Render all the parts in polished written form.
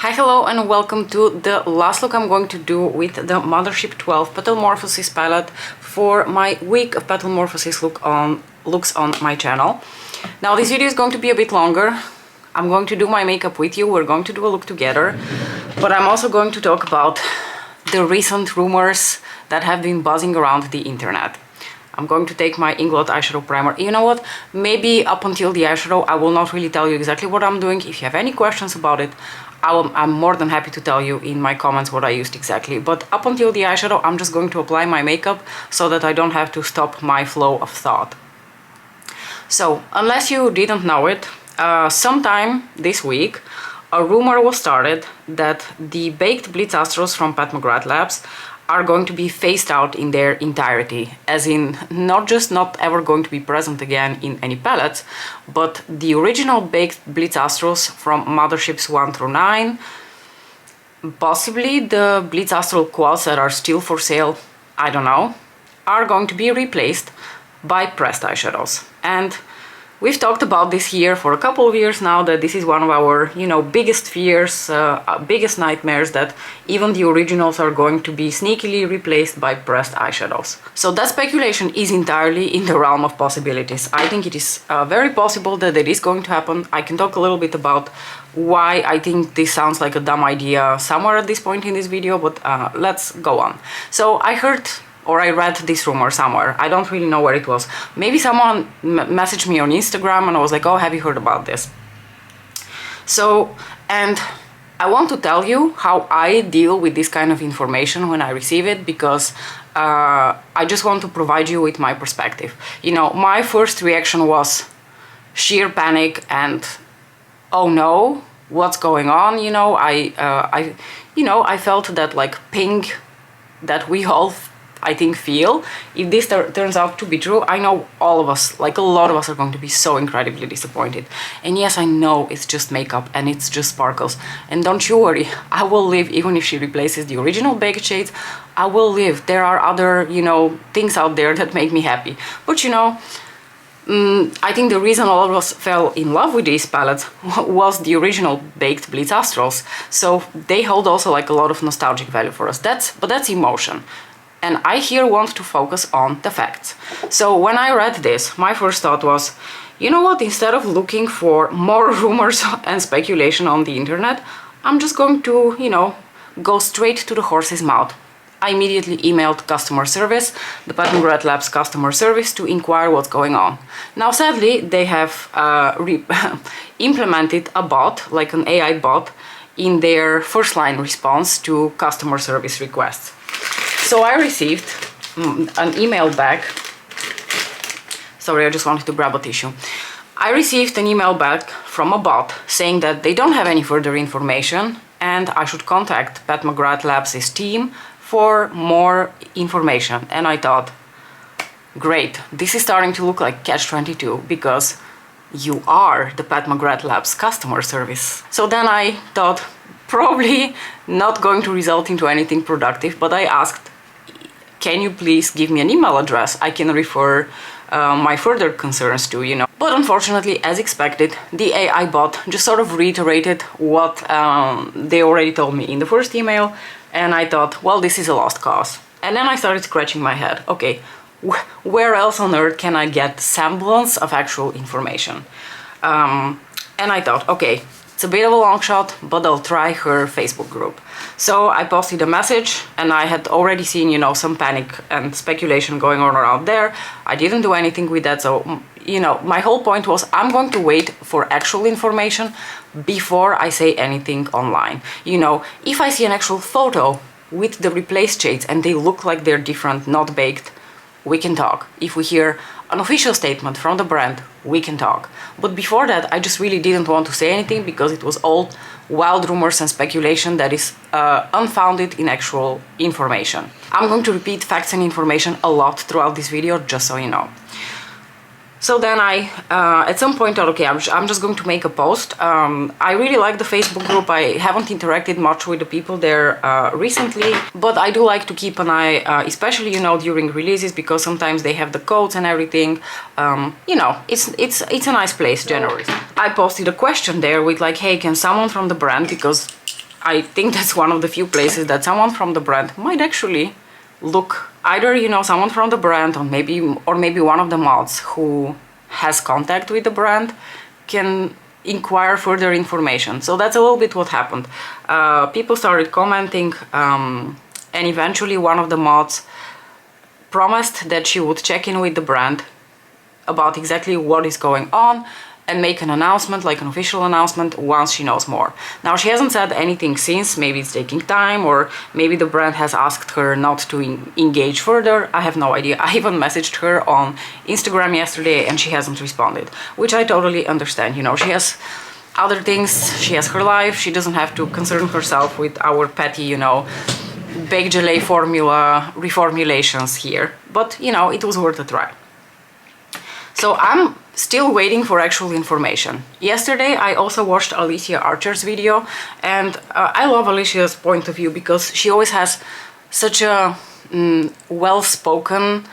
Hi, hello, and welcome to the last look I'm going to do with the Mothership 12 Petalmorphosis palette for my week of Petalmorphosis looks on my channel. Now this video is going to be a bit longer. I'm going to do my makeup with you, we're going to do a look together, but I'm also going to talk about the recent rumors that have been buzzing around the internet. I'm going to take my Inglot eyeshadow primer. You know what? Maybe up until the eyeshadow I will not really tell you exactly what I'm doing. If you have any questions about it, I'm more than happy to tell you in my comments what I used exactly. But up until the eyeshadow, I'm just going to apply my makeup so that I don't have to stop my flow of thought. So, unless you didn't know it, sometime this week, a rumor was started that the baked Blitz Astros from Pat McGrath Labs are going to be phased out in their entirety, as in not just not ever going to be present again in any palettes, but the original baked Blitz Astros from Motherships 1 through 9, possibly the Blitz Astral quads that are still for sale, I don't know, are going to be replaced by pressed eyeshadows. And we've talked about this here for a couple of years now, that this is one of our, biggest fears, biggest nightmares, that even the originals are going to be sneakily replaced by pressed eyeshadows. So that speculation is entirely in the realm of possibilities. I think it is very possible that it is going to happen. I can talk a little bit about why I think this sounds like a dumb idea somewhere at this point in this video, but let's go on. So I heard, or I read this rumor somewhere, I don't really know where it was. Maybe someone messaged me on Instagram and I was like, oh, have you heard about this? So, and I want to tell you how I deal with this kind of information when I receive it, because I just want to provide you with my perspective. My first reaction was sheer panic and, oh no, what's going on? I felt that like ping that we all I think feel. If this turns out to be true, I know all of us, like a lot of us, are going to be so incredibly disappointed. And yes, I know it's just makeup and it's just sparkles. And don't you worry, I will live even if she replaces the original baked shades. I will live. There are other, things out there that make me happy. But I think the reason all of us fell in love with these palettes was the original baked Blitz Astrals. So they hold also like a lot of nostalgic value for us. But that's emotion. And I here want to focus on the facts. So when I read this, my first thought was, you know what, instead of looking for more rumors and speculation on the internet, I'm just going to, go straight to the horse's mouth. I immediately emailed customer service, the Pat McGrath Labs customer service, to inquire what's going on. Now, sadly, they have implemented a bot, like an AI bot, in their first line response to customer service requests. So I received an email back. Sorry, I just wanted to grab a tissue. I received an email back from a bot saying that they don't have any further information and I should contact Pat McGrath Labs' team for more information. And I thought, great, this is starting to look like Catch-22, because you are the Pat McGrath Labs customer service. So then I thought, probably not going to result into anything productive, but I asked, can you please give me an email address I can refer my further concerns to, But unfortunately, as expected, the AI bot just sort of reiterated what they already told me in the first email, and I thought, well, this is a lost cause. And then I started scratching my head. Okay, where else on earth can I get semblance of actual information? And I thought, okay, it's a bit of a long shot, but I'll try her Facebook group. So I posted a message, and I had already seen, some panic and speculation going on around there. I didn't do anything with that, so, my whole point was I'm going to wait for actual information before I say anything online. If I see an actual photo with the replaced shades and they look like they're different, not baked, we can talk. If we hear an official statement from the brand, we can talk. But before that, I just really didn't want to say anything, because it was all wild rumors and speculation that is unfounded in actual information. I'm going to repeat facts and information a lot throughout this video, just so you know. So then I, at some point, thought, okay, I'm just going to make a post. I really like the Facebook group. I haven't interacted much with the people there recently, but I do like to keep an eye, especially, during releases, because sometimes they have the codes and everything. It's a nice place generally. I posted a question there with like, hey, can someone from the brand, because I think that's one of the few places that someone from the brand might actually look. Either, you know, someone from the brand or maybe one of the mods who has contact with the brand can inquire further information. So that's a little bit what happened. People started commenting, and eventually one of the mods promised that she would check in with the brand about exactly what is going on and make an announcement, like an official announcement, once she knows more. Now, she hasn't said anything since. Maybe it's taking time, or maybe the brand has asked her not to engage further. I have no idea. I even messaged her on Instagram yesterday and she hasn't responded, which I totally understand. You know, she has other things, she has her life, she doesn't have to concern herself with our petty, you know, baked gelée formula reformulations here. But, you know, it was worth a try. So I'm still waiting for actual information. Yesterday I also watched Alicia Archer's video, and I love Alicia's point of view because she always has such a well-spoken,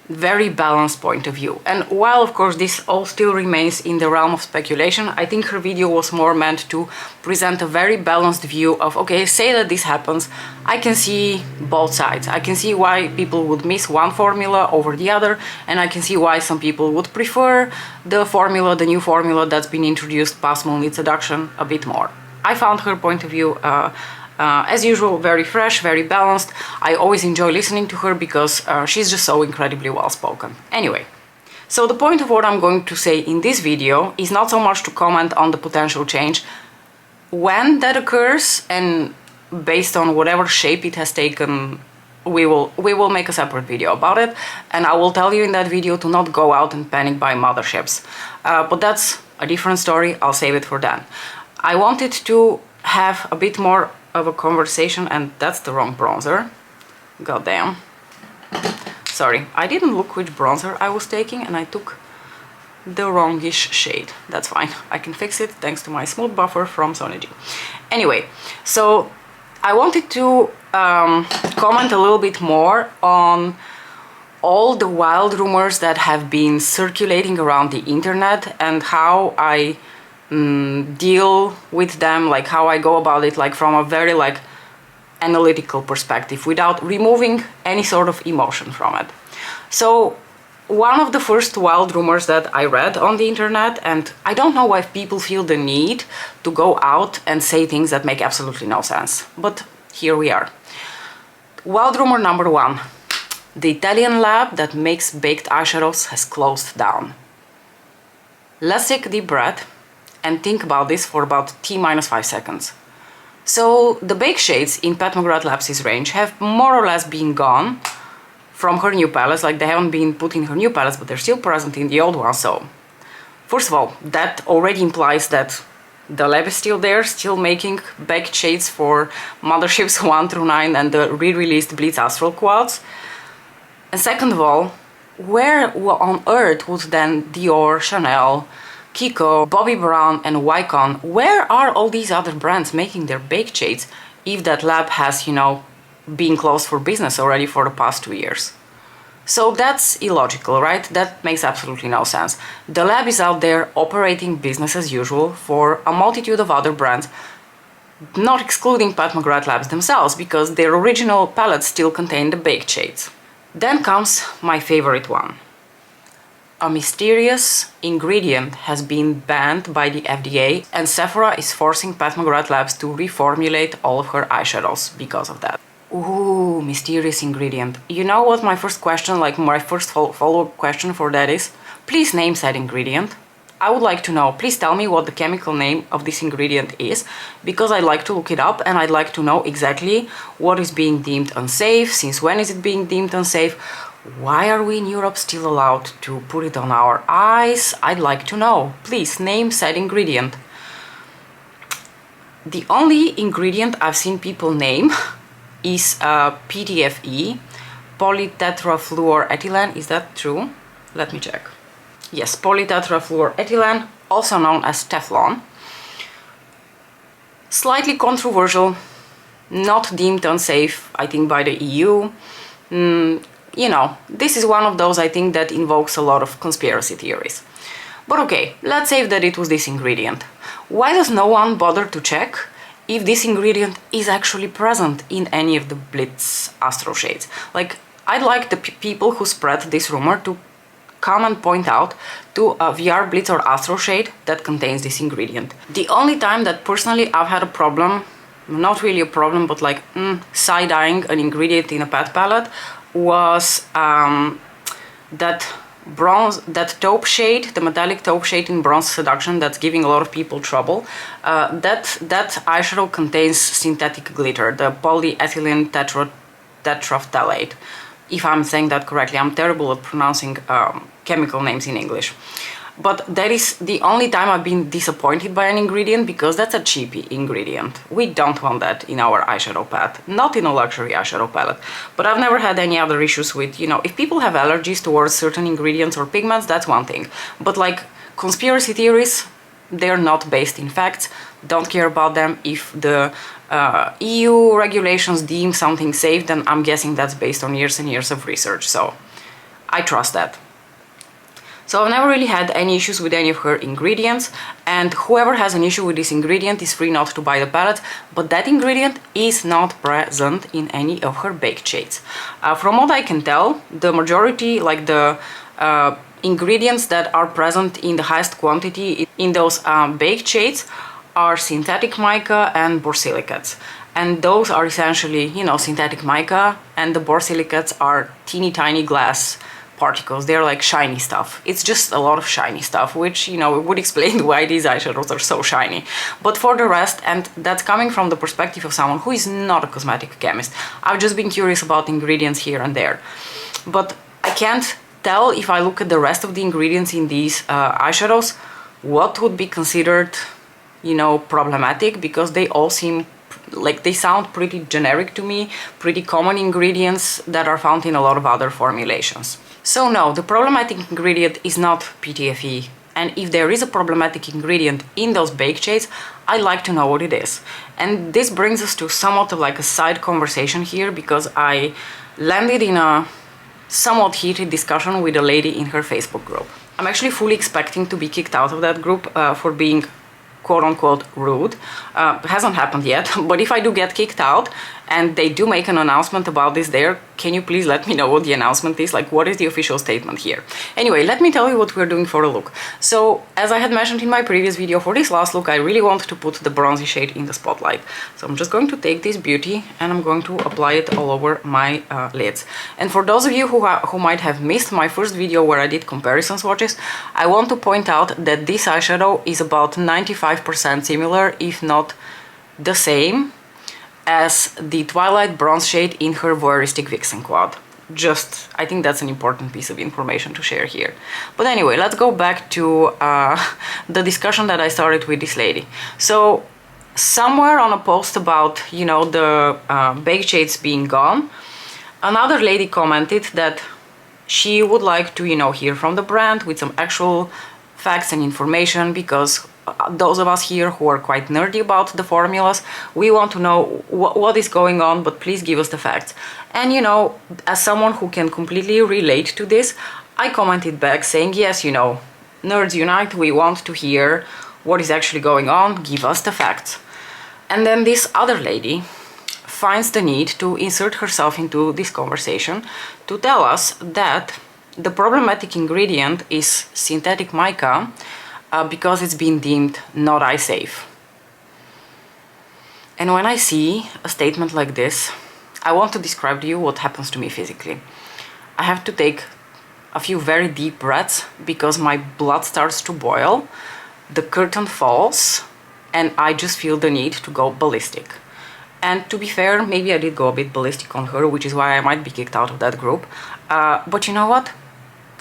very balanced point of view. And while of course this all still remains in the realm of speculation, I think her video was more meant to present a very balanced view of, okay, say that this happens, I can see both sides. I can see why people would miss one formula over the other, and I can see why some people would prefer the formula, the new formula that's been introduced past moon introduction, a bit more. I found her point of view as usual, very fresh, very balanced. I always enjoy listening to her because she's just so incredibly well spoken. Anyway, so the point of what I'm going to say in this video is not so much to comment on the potential change when that occurs, and based on whatever shape it has taken, we will make a separate video about it, and I will tell you in that video to not go out and panic buy motherships. But that's a different story. I'll save it for then. I wanted to have a bit more of a conversation, and that's the wrong bronzer. Goddamn. Sorry, I didn't look which bronzer I was taking and I took the wrongish shade. That's fine, I can fix it thanks to my smooth buffer from Sony G. Anyway, so I wanted to comment a little bit more on all the wild rumors that have been circulating around the internet and how I deal with them, like how I go about it, like from a very like analytical perspective without removing any sort of emotion from it. So one of the first wild rumors that I read on the internet, and I don't know why people feel the need to go out and say things that make absolutely no sense, but here we are. Wild rumor number one: the Italian lab that makes baked eyeshadows has closed down. Let's take a deep breath and think about this for about T-5 seconds. So the bake shades in Pat McGrath Labs' range have more or less been gone from her new palettes, like they haven't been put in her new palettes, but they're still present in the old one. So first of all, that already implies that the lab is still there, still making baked shades for motherships 1 through 9 and the re-released Blitz Astral quads. And second of all, where on earth would then Dior, Chanel, Kiko, Bobbi Brown and Wycon, where are all these other brands making their baked shades if that lab has, you know, been closed for business already for the past 2 years? So that's illogical, right? That makes absolutely no sense. The lab is out there operating business as usual for a multitude of other brands, not excluding Pat McGrath Labs themselves, because their original palettes still contain the baked shades. Then comes my favorite one. A mysterious ingredient has been banned by the FDA, and Sephora is forcing Pat McGrath Labs to reformulate all of her eyeshadows because of that. Ooh, mysterious ingredient. You know what my first question, like my first follow-up question for that is? Please name said ingredient. I would like to know. Please tell me what the chemical name of this ingredient is, because I'd like to look it up and I'd like to know exactly what is being deemed unsafe, since when is it being deemed unsafe, why are we in Europe still allowed to put it on our eyes? I'd like to know. Please name said ingredient. The only ingredient I've seen people name is PTFE, polytetrafluoroethylene. Is that true? Let me check. Yes, polytetrafluoroethylene, also known as Teflon. Slightly controversial, not deemed unsafe, I think, by the EU. You know, this is one of those, I think, that invokes a lot of conspiracy theories. But okay, let's say that it was this ingredient. Why does no one bother to check if this ingredient is actually present in any of the Blitz Astro shades. Like, I'd like the people who spread this rumor to come and point out to a VR Blitz or Astro shade that contains this ingredient. The only time that personally I've had a problem, not really a problem, but like side-eyeing an ingredient in a pet palette, was that taupe shade, the metallic taupe shade in Bronze Seduction that's giving a lot of people trouble. That eyeshadow contains synthetic glitter, the polyethylene tetraphthalate. If I'm saying that correctly, I'm terrible at pronouncing chemical names in English. But that is the only time I've been disappointed by an ingredient, because that's a cheapy ingredient. We don't want that in our eyeshadow palette, not in a luxury eyeshadow palette. But I've never had any other issues with, you know, if people have allergies towards certain ingredients or pigments, that's one thing. But like conspiracy theories, they're not based in facts, don't care about them. If the EU regulations deem something safe, then I'm guessing that's based on years and years of research, so I trust that. So I've never really had any issues with any of her ingredients, and whoever has an issue with this ingredient is free not to buy the palette, but that ingredient is not present in any of her baked shades. From what I can tell, the majority, like the ingredients that are present in the highest quantity in those baked shades are synthetic mica and borsilicates. And those are essentially, you know, synthetic mica, and the borsilicates are teeny tiny glass particles. They're like shiny stuff. It's just a lot of shiny stuff, which, you know, would explain why these eyeshadows are so shiny. But for the rest, and that's coming from the perspective of someone who is not a cosmetic chemist, I've just been curious about ingredients here and there. But I can't tell, if I look at the rest of the ingredients in these eyeshadows, what would be considered, you know, problematic, because they all seem like they sound pretty generic to me, pretty common ingredients that are found in a lot of other formulations. So no, the problematic ingredient is not PTFE, and if there is a problematic ingredient in those baked shades, I'd like to know what it is. And this brings us to somewhat of like a side conversation here, because I landed in a somewhat heated discussion with a lady in her Facebook group. I'm actually fully expecting to be kicked out of that group for being quote-unquote rude. Hasn't happened yet, but if I do get kicked out and they do make an announcement about this there, can you please let me know what the announcement is? Like, what is the official statement here? Anyway, let me tell you what we're doing for a look. So, as I had mentioned in my previous video, for this last look I really want to put the bronzy shade in the spotlight. So I'm just going to take this beauty and I'm going to apply it all over my lids. And for those of you who might have missed my first video where I did comparison swatches, I want to point out that this eyeshadow is about 95% similar, if not the same, as the Twilight Bronze shade in her Voyeuristic Vixen quad. Just, I think that's an important piece of information to share here. But anyway, let's go back to the discussion that I started with this lady. So, somewhere on a post about, you know, the baked shades being gone, another lady commented that she would like to, you know, hear from the brand with some actual facts and information, because those of us here who are quite nerdy about the formulas, we want to know what is going on, but please give us the facts. And, you know, as someone who can completely relate to this, I commented back saying, yes, you know, nerds unite, we want to hear what is actually going on, give us the facts. And then this other lady finds the need to insert herself into this conversation to tell us that the problematic ingredient is synthetic mica, because it's been deemed not eye safe. And when I see a statement like this, I want to describe to you what happens to me physically. I have to take a few very deep breaths because my blood starts to boil, the curtain falls, and I just feel the need to go ballistic. And to be fair, maybe I did go a bit ballistic on her, which is why I might be kicked out of that group. But you know what?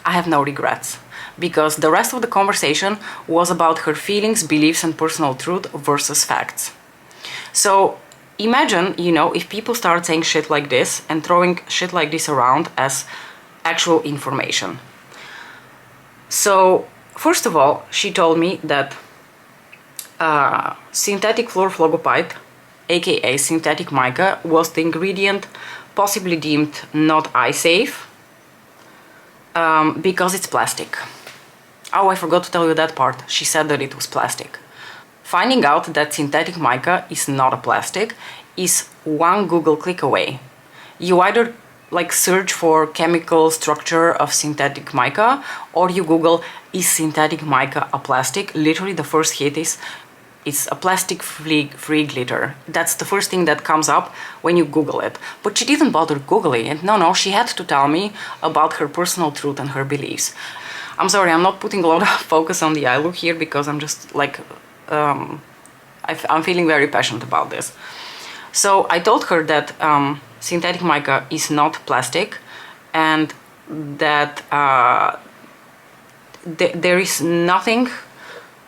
I have no regrets, because the rest of the conversation was about her feelings, beliefs, and personal truth versus facts. So imagine, you know, if people start saying shit like this and throwing shit like this around as actual information. So, first of all, she told me that synthetic fluorphlogopite, aka synthetic mica, was the ingredient possibly deemed not eye safe, because it's plastic. Oh, I forgot to tell you that part. She said that it was plastic. Finding out that synthetic mica is not a plastic is one Google click away. You either like search for chemical structure of synthetic mica, or you Google, is synthetic mica a plastic? Literally the first hit is, it's a plastic-free glitter. That's the first thing that comes up when you Google it. But she didn't bother Googling it. No, she had to tell me about her personal truth and her beliefs. I'm sorry, I'm not putting a lot of focus on the eye look here because I'm just like, I'm feeling very passionate about this. So I told her that synthetic mica is not plastic, and that there is nothing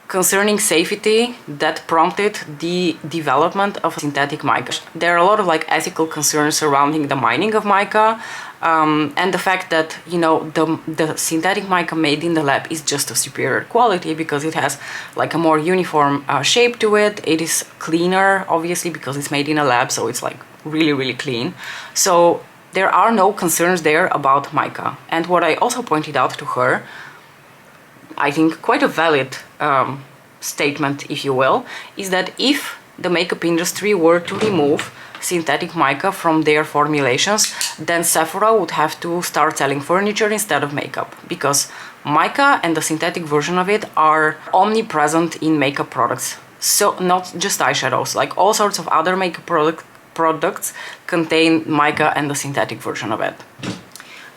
concerning safety that prompted the development of synthetic mica. There are a lot of like ethical concerns surrounding the mining of mica, and the fact that, you know, the synthetic mica made in the lab is just of superior quality because it has like a more uniform shape to it. It is cleaner, obviously, because it's made in a lab, so it's like really clean. So there are no concerns there about mica. And what I also pointed out to her, I think quite a valid statement, if you will, is that if the makeup industry were to remove synthetic mica from their formulations, then Sephora would have to start selling furniture instead of makeup, because mica and the synthetic version of it are omnipresent in makeup products. So not just eyeshadows, like all sorts of other makeup products contain mica and the synthetic version of it.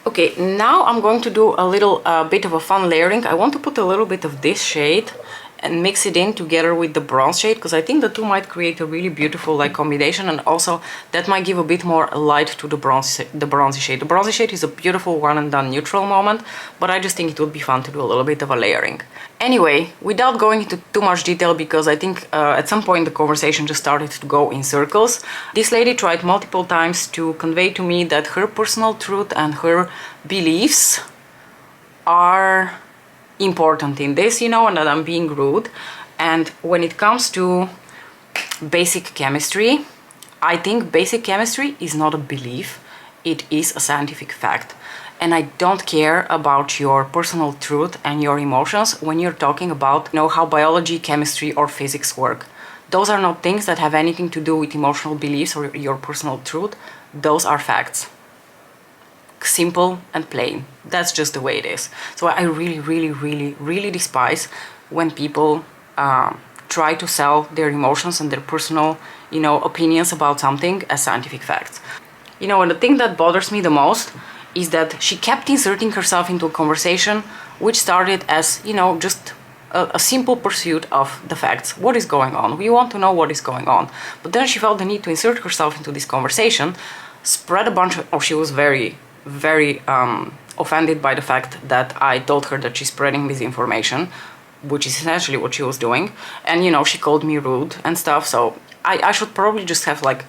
Okay, now I'm going to do a little bit of a fun layering. I want to put a little bit of this shade and mix it in together with the bronze shade, because I think the two might create a really beautiful like combination, and also that might give a bit more light to the bronzy shade. The bronzy shade is a beautiful one and done neutral moment, but I just think it would be fun to do a little bit of a layering. Anyway, without going into too much detail, because I think at some point the conversation just started to go in circles, this lady tried multiple times to convey to me that her personal truth and her beliefs are important in this, you know, and that I'm being rude. And when it comes to basic chemistry, I think basic chemistry is not a belief, it is a scientific fact. And I don't care about your personal truth and your emotions when you're talking about, you know, how biology, chemistry, or physics work. Those are not things that have anything to do with emotional beliefs or your personal truth. Those are facts. Simple and plain. That's just the way it is. So I really despise when people try to sell their emotions and their personal, you know, opinions about something as scientific facts. You know, and the thing that bothers me the most is that she kept inserting herself into a conversation which started as, you know, just a simple pursuit of the facts. What is going on? We want to know what is going on. But then she felt the need to insert herself into this conversation, spread a bunch of... she was very offended by the fact that I told her that she's spreading misinformation, which is essentially what she was doing. And, you know, she called me rude and stuff. So I should probably just have like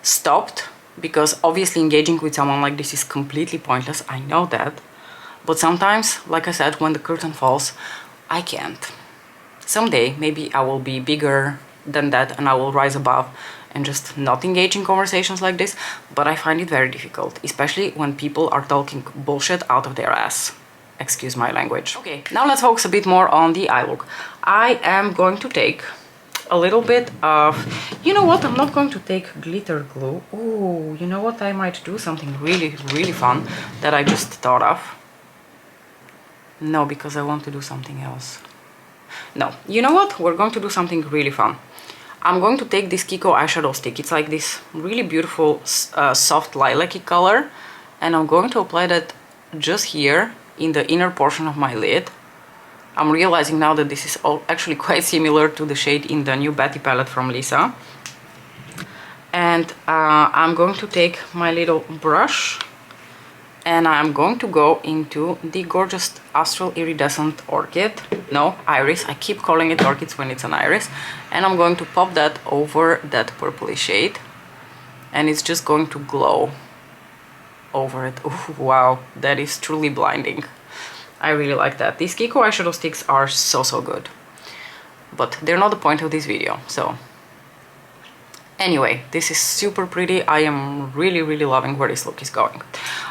stopped, because obviously engaging with someone like this is completely pointless. I know that. But sometimes, like I said, when the curtain falls, I can't. Someday, maybe I will be bigger than that and I will rise above and just not engage in conversations like this, but I find it very difficult, especially when people are talking bullshit out of their ass. Excuse my language. Okay, now let's focus a bit more on the eye look. I am going to take a little bit of... you know what, I'm not going to take glitter glue. Oh, you know what, I might do something really fun that I just thought of. No, because I want to do something else. No, you know what, we're going to do something really fun. I'm going to take this Kiko eyeshadow stick. It's like this really beautiful soft lilac-y color, and I'm going to apply that just here in the inner portion of my lid. I'm realizing now that this is all actually quite similar to the shade in the new Betty palette from Lisa. And I'm going to take my little brush and I'm going to go into the gorgeous Astral Iridescent Orchid. No, iris. I keep calling it orchids when it's an iris. And I'm going to pop that over that purpley shade. And it's just going to glow over it. Ooh, wow, that is truly blinding. I really like that. These Kiko eyeshadow sticks are so good. But they're not the point of this video, so... Anyway, this is super pretty. I am really loving where this look is going.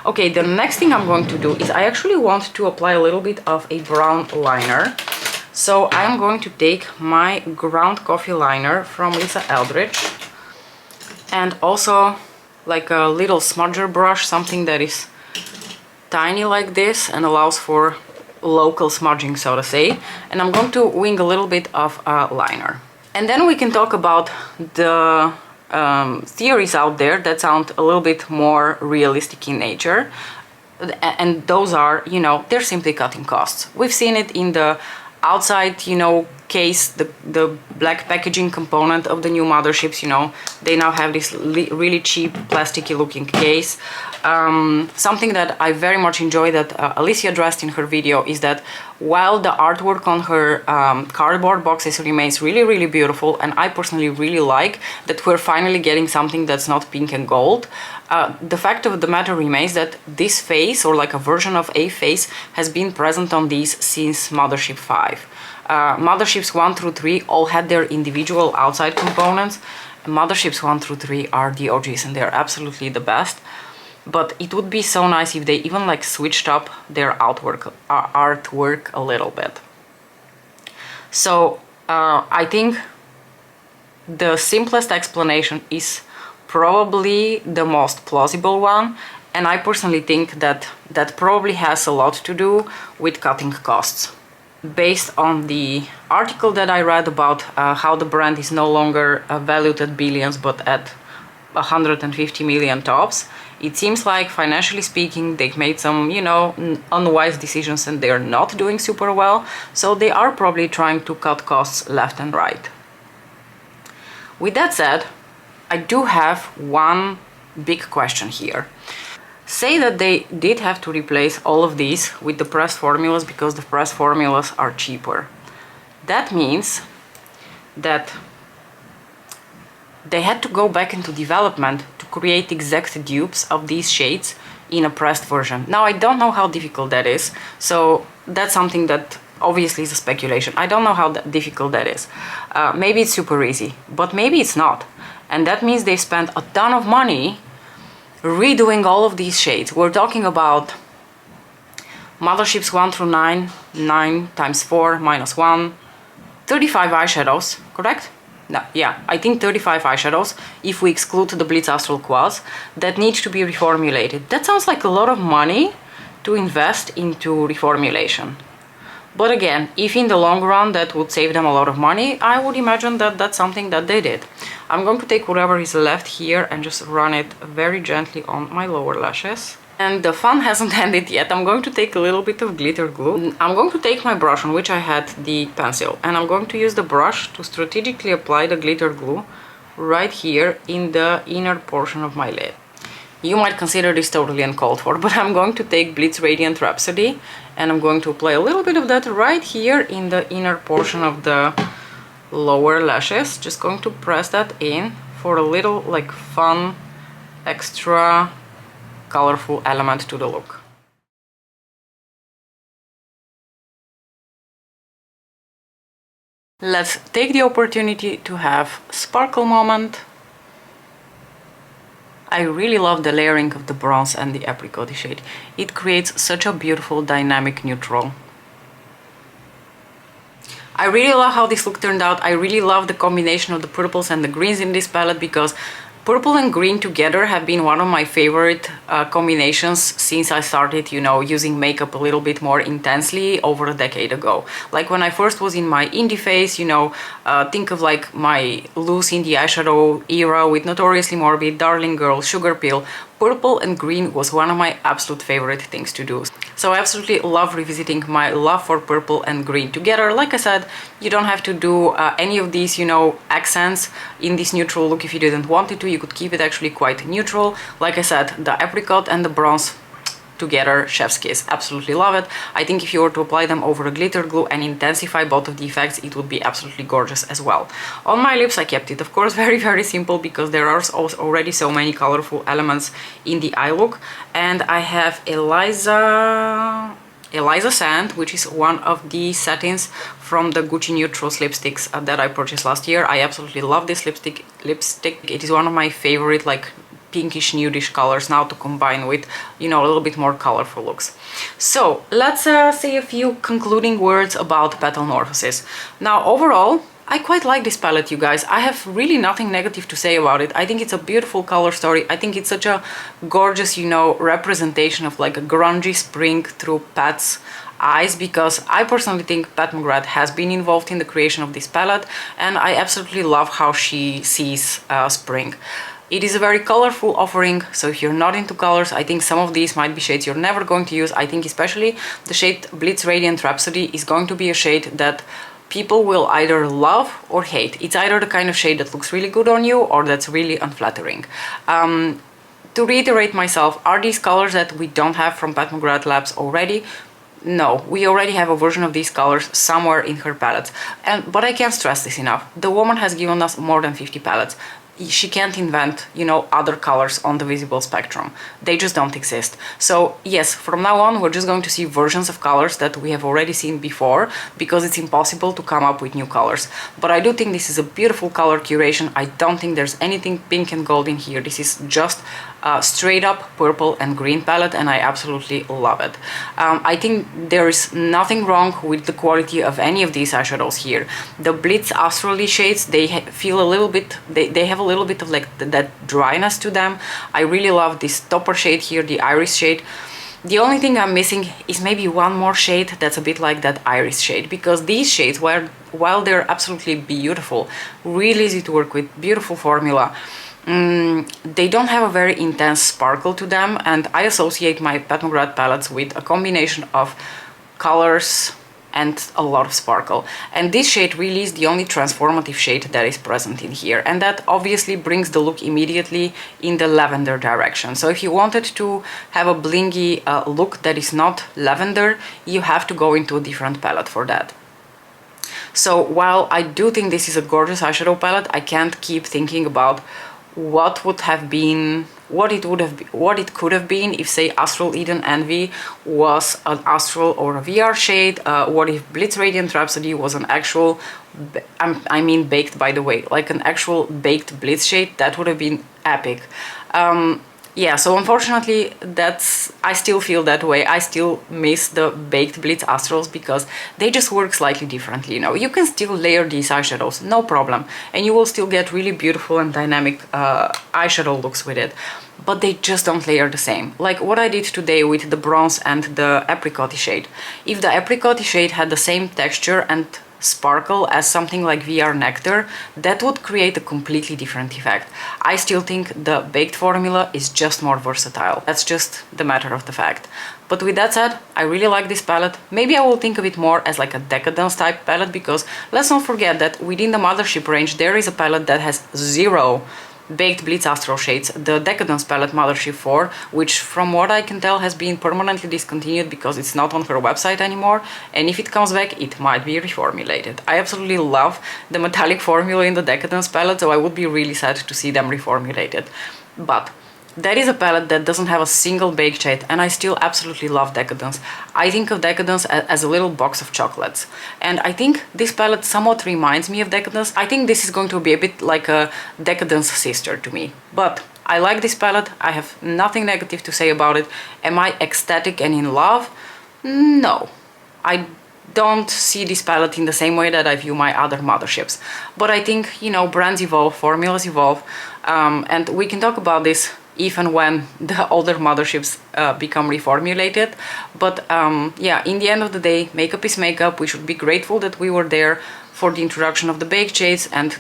Okay, the next thing I'm going to do is I actually want to apply a little bit of a brown liner. So I'm going to take my ground coffee liner from Lisa Eldridge, and also like a little smudger brush, something that is tiny like this and allows for local smudging, so to say. And I'm going to wing a little bit of a liner. And then we can talk about the theories out there that sound a little bit more realistic in nature. And those are, you know, they're simply cutting costs. We've seen it in the outside, you know, case, the black packaging component of the new motherships. You know, they now have this really cheap plasticky looking case. Something that I very much enjoy that Alicia addressed in her video is that while the artwork on her cardboard boxes remains really beautiful, and I personally really like that we're finally getting something that's not pink and gold, the fact of the matter remains that this face, or like a version of a face, has been present on these since Mothership 5. Motherships 1 through 3 all had their individual outside components. Motherships 1 through 3 are the OGs and they're absolutely the best. But it would be so nice if they even like switched up their artwork a little bit. So I think the simplest explanation is probably the most plausible one, and I personally think that that probably has a lot to do with cutting costs. Based on the article that I read about how the brand is no longer valued at billions but at 150 million tops, it seems like financially speaking they've made some, you know, unwise decisions and they're not doing super well, so they are probably trying to cut costs left and right. With that said, I do have one big question here. Say that they did have to replace all of these with the pressed formulas because the pressed formulas are cheaper. That means that they had to go back into development to create exact dupes of these shades in a pressed version. Now, I don't know how difficult that is, so that's something that obviously is a speculation. I don't know how difficult that is. Maybe it's super easy, but maybe it's not. And that means they spent a ton of money redoing all of these shades. We're talking about Motherships 1 through 9, 9 times 4 minus 1, 35 eyeshadows, correct? No, yeah, I think 35 eyeshadows, if we exclude the Blitz Astral Quads, that need to be reformulated. That sounds like a lot of money to invest into reformulation. But again, if in the long run that would save them a lot of money, I would imagine that that's something that they did. I'm going to take whatever is left here and just run it very gently on my lower lashes. And the fun hasn't ended yet. I'm going to take a little bit of glitter glue. I'm going to take my brush on which I had the pencil, and I'm going to use the brush to strategically apply the glitter glue right here in the inner portion of my lid. You might consider this totally uncalled for, but I'm going to take Blitz Radiant Rhapsody and I'm going to apply a little bit of that right here in the inner portion of the lower lashes. Just going to press that in for a little like fun, extra colorful element to the look. Let's take the opportunity to have a sparkle moment. I really love the layering of the bronze and the apricot shade. It creates such a beautiful dynamic neutral. I really love how this look turned out. I really love the combination of the purples and the greens in this palette because purple and green together have been one of my favorite combinations since I started, you know, using makeup a little bit more intensely over a decade ago. Like when I first was in my indie phase, you know, think of like my loose indie eyeshadow era with Notoriously Morbid, Darling Girl, Sugar Pill. Purple and green was one of my absolute favorite things to do. So I absolutely love revisiting my love for purple and green together. Like I said, you don't have to do any of these, you know, accents in this neutral look if you didn't want it to. You could keep it actually quite neutral. Like I said, the apricot and the bronze together, chef's kiss. Absolutely love it. I think if you were to apply them over a glitter glue and intensify both of the effects, it would be absolutely gorgeous as well. On my lips I kept it, of course, very simple because there are already so many colorful elements in the eye look. And I have Eliza Sand, which is one of the satins from the Gucci Neutrals lipsticks that I purchased last year. I absolutely love this lipstick. It is one of my favorite like pinkish nudish colors now to combine with, you know, a little bit more colorful looks. So let's say a few concluding words about Petalmorphosis. Now overall, I quite like this palette, you guys. I have really nothing negative to say about it. I think it's a beautiful color story. I think it's such a gorgeous, you know, representation of like a grungy spring through Pat's eyes, because I personally think Pat McGrath has been involved in the creation of this palette, and I absolutely love how she sees spring. It is a very colorful offering, so if you're not into colors, I think some of these might be shades you're never going to use. I think especially the shade Blitz Radiant Rhapsody is going to be a shade that people will either love or hate. It's either the kind of shade that looks really good on you or that's really unflattering. To reiterate myself, are these colors that we don't have from Pat McGrath Labs already? No, we already have a version of these colors somewhere in her palettes. But I can't stress this enough. The woman has given us more than 50 palettes. She can't invent, you know, other colors on the visible spectrum. They just don't exist. So yes, from now on we're just going to see versions of colors that we have already seen before, because it's impossible to come up with new colors. But I do think this is a beautiful color curation. I don't think there's anything pink and gold in here. This is just a straight up purple and green palette, and I absolutely love it. I think there is nothing wrong with the quality of any of these eyeshadows here. The Blitz Astrally shades, they feel a little bit, they have a little bit of like that dryness to them. I really love this topper shade here, the iris shade. The only thing I'm missing is maybe one more shade that's a bit like that iris shade, because these shades, while they're absolutely beautiful, really easy to work with, beautiful formula, they don't have a very intense sparkle to them, and I associate my Pat McGrath palettes with a combination of colors and a lot of sparkle. And this shade really is the only transformative shade that is present in here, and that obviously brings the look immediately in the lavender direction. So if you wanted to have a blingy look that is not lavender, you have to go into a different palette for that. So while I do think this is a gorgeous eyeshadow palette, I can't keep thinking about what would have been, what it could have been if, say, Astral Eden Envy was an astral or a VR shade. What if Blitz Radiant Rhapsody was an actual, I mean baked, by the way, like an actual baked Blitz shade? That would have been epic. Yeah, so unfortunately, I still feel that way. I still miss the baked Blitz Astrals because they just work slightly differently, you know. You can still layer these eyeshadows, no problem, and you will still get really beautiful and dynamic eyeshadow looks with it, but they just don't layer the same. Like what I did today with the bronze and the apricot shade. If the apricot shade had the same texture and sparkle as something like VR Nectar, that would create a completely different effect. I still think the baked formula is just more versatile. That's just the matter of the fact. But with that said, I really like this palette. Maybe I will think of it more as like a Decadence type palette, because let's not forget that within the Mothership range there is a palette that has 0 baked Blitz Astral shades, the Decadence palette Mothership 4, which from what I can tell has been permanently discontinued because it's not on her website anymore, and if it comes back it might be reformulated. I absolutely love the metallic formula in the Decadence palette, so I would be really sad to see them reformulated. But that is a palette that doesn't have a single baked shade, and I still absolutely love Decadence. I think of Decadence as a little box of chocolates, and I think this palette somewhat reminds me of Decadence. I think this is going to be a bit like a Decadence sister to me. But I like this palette, I have nothing negative to say about it. Am I ecstatic and in love? No. I don't see this palette in the same way that I view my other Motherships. But I think, you know, brands evolve, formulas evolve, and we can talk about this if and when the older Motherships become reformulated. But yeah, in the end of the day, makeup is makeup. We should be grateful that we were there for the introduction of the baked shades and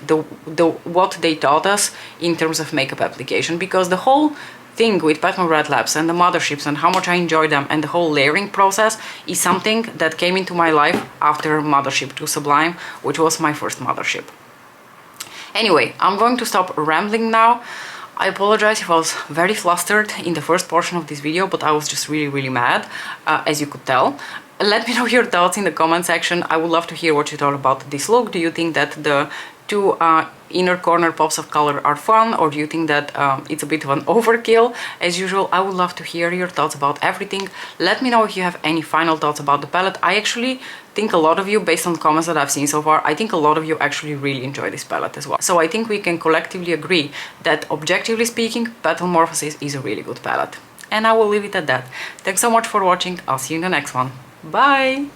what they taught us in terms of makeup application, because the whole thing with Pat McGrath Labs and the Motherships and how much I enjoy them and the whole layering process is something that came into my life after Mothership 2 Sublime, which was my first Mothership. Anyway, I'm going to stop rambling now. I apologize if I was very flustered in the first portion of this video, but I was just really mad, as you could tell. Let me know your thoughts in the comment section. I would love to hear what you thought about this look. Do you think that the 2 inner corner pops of color are fun, or do you think that it's a bit of an overkill? As usual, I would love to hear your thoughts about everything. Let me know if you have any final thoughts about the palette. I actually think a lot of you, based on the comments that I've seen so far, I think a lot of you actually really enjoy this palette as well. So I think we can collectively agree that, objectively speaking, Petalmorphosis is a really good palette. And I will leave it at that. Thanks so much for watching. I'll see you in the next one. Bye!